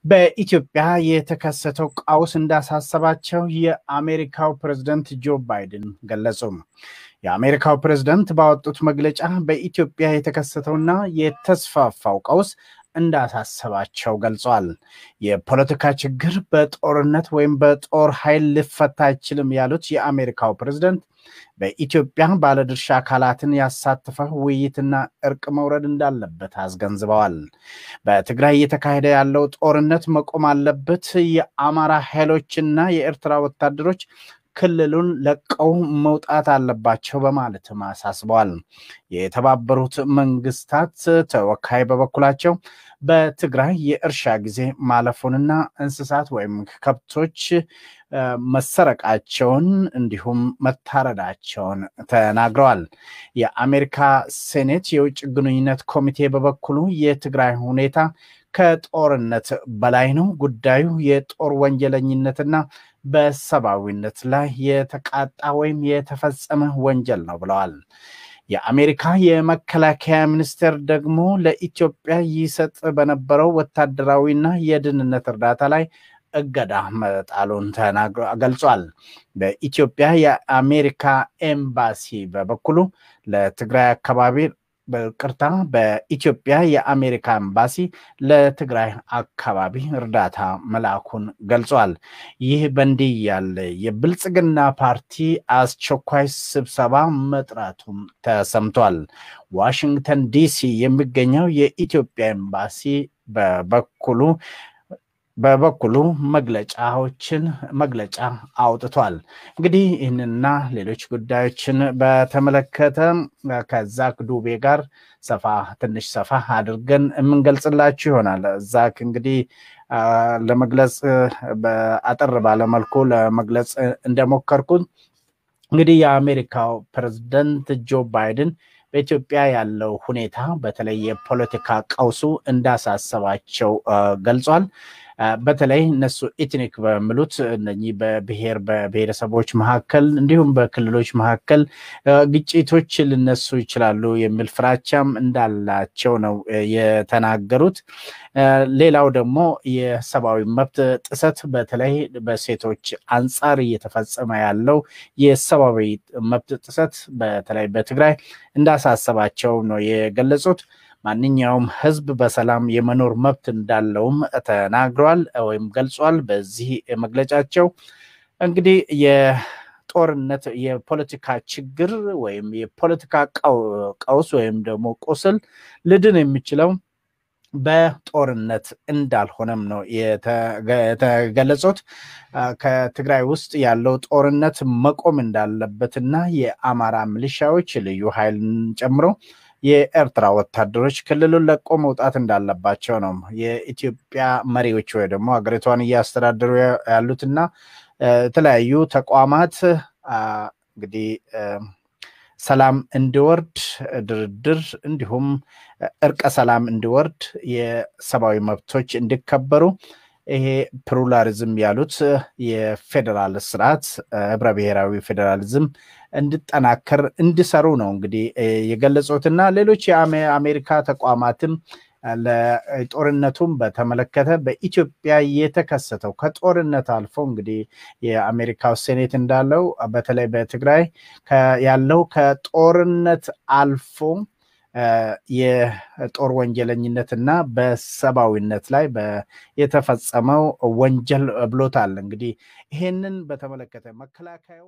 በኢትዮጵያ የተከሰተው ቀውስ እንዳሳሰባቸው የአሜሪካው ፕሬዝዳንት ጆ ባይደን ገለጹ። የአሜሪካው ፕሬዝዳንት ባወጡት መግለጫ በኢትዮጵያ የተከሰተውና የተስፋፋው ቀውስ እንዳሳሰባቸው ገልጸዋል። የፖለቲካ ችግር በጦርነት ወይም በጦር ኃይል ሊፈታ አይችልም ያሉት የአሜሪካው ፕሬዝዳንት በኢትዮጵያ ባለድርሻ አካላትን ያሳተፈ ውይይትና እርቅ መውረድ እንዳለበት አስገንዝበዋል። በትግራይ እየተካሄደ ያለው ጦርነት መቆም አለበት፣ የአማራ ኃይሎችና የኤርትራ ወታደሮች ክልሉን ለቀው መውጣት አለባቸው በማለትም አሳስበዋል። የተባበሩት መንግስታት ተወካይ በበኩላቸው በትግራይ የእርሻ ጊዜ ማለፉንና እንስሳት ወይም ከብቶች መሰረቃቸውን እንዲሁም መታረዳቸውን ተናግረዋል። የአሜሪካ ሴኔት የውጭ ግንኙነት ኮሚቴ በበኩሉ የትግራይ ሁኔታ ከጦርነት በላይ ነው፣ ጉዳዩ የጦር ወንጀለኝነትና በሰብአዊነት ላይ የተቃጣ ወይም የተፈጸመ ወንጀል ነው ብለዋል። የአሜሪካ የመከላከያ ሚኒስቴር ደግሞ ለኢትዮጵያ ይሰጥ በነበረው ወታደራዊና የደህንነት እርዳታ ላይ እገዳ መጣሉን ገልጿል። በኢትዮጵያ የአሜሪካ ኤምባሲ በበኩሉ ለትግራይ አካባቢ በኢትዮጵያ የአሜሪካ ኤምባሲ ለትግራይ አካባቢ እርዳታ መላኩን ገልጿል። ይህ በእንዲህ ያለ የብልጽግና ፓርቲ አስቸኳይ ስብሰባ መጥራቱም ተሰምቷል። ዋሽንግተን ዲሲ የሚገኘው የኢትዮጵያ ኤምባሲ በበኩሉ መግለጫ አውጥቷል። እንግዲህ ይህንና ሌሎች ጉዳዮችን በተመለከተ ከዛክ ዱቤ ጋር ትንሽ ሰፋ አድርገን የምንገልጽላችሁ ይሆናል። ዛክ እንግዲህ ለመግለጽ በአጠር ባለመልኩ ለመግለጽ እንደሞከርኩት እንግዲህ የአሜሪካው ፕሬዝዳንት ጆ ባይደን በኢትዮጵያ ያለው ሁኔታ በተለይ የፖለቲካ ቀውሱ እንዳሳሰባቸው ገልጿል። በተለይ እነሱ ኤትኒክ በሚሉት እነኚህ በብሔረሰቦች መካከል እንዲሁም በክልሎች መካከል ግጭቶች ሊነሱ ይችላሉ የሚል ፍራቻም እንዳላቸው ነው የተናገሩት። ሌላው ደግሞ የሰብአዊ መብት ጥሰት በተለይ በሴቶች አንጻር እየተፈጸመ ያለው የሰብአዊ መብት ጥሰት በተለይ በትግራይ እንዳሳሰባቸው ነው የገለጹት። ማንኛውም ህዝብ በሰላም የመኖር መብት እንዳለውም ተናግሯል ወይም ገልጿል። በዚህ መግለጫቸው እንግዲህ የጦርነት የፖለቲካ ችግር ወይም የፖለቲካ ቀውስ ወይም ደግሞ ቁስል ልድን የሚችለው በጦርነት እንዳልሆነም ነው የተገለጹት። ከትግራይ ውስጥ ያለው ጦርነት መቆም እንዳለበትና የአማራ ሚሊሻዎች ልዩ ኃይልን ጨምሮ የኤርትራ ወታደሮች ክልሉን ለቆ መውጣት እንዳለባቸው ነው የኢትዮጵያ መሪዎች ወይ ደግሞ ሀገሪቷን እያስተዳደሩ ያሉትና የተለያዩ ተቋማት እንግዲህ ሰላም እንዲወርድ ድርድር እንዲሁም እርቀ ሰላም እንዲወርድ የሰብአዊ መብቶች እንዲከበሩ ይሄ ፕሉራሊዝም ያሉት የፌደራል ስርዓት ህብረ ብሔራዊ ፌደራሊዝም እንዲጠናከር እንዲሰሩ ነው እንግዲህ የገለጹትና ሌሎች የአሜሪካ ተቋማትም ለጦርነቱም በተመለከተ በኢትዮጵያ የተከሰተው ከጦርነት አልፎ እንግዲህ የአሜሪካው ሴኔት እንዳለው በተለይ በትግራይ ያለው ከጦርነት አልፎ የጦር ወንጀለኝነትና በሰብአዊነት ላይ የተፈጸመው ወንጀል ብሎታል። እንግዲህ ይሄንን በተመለከተ መከላከያው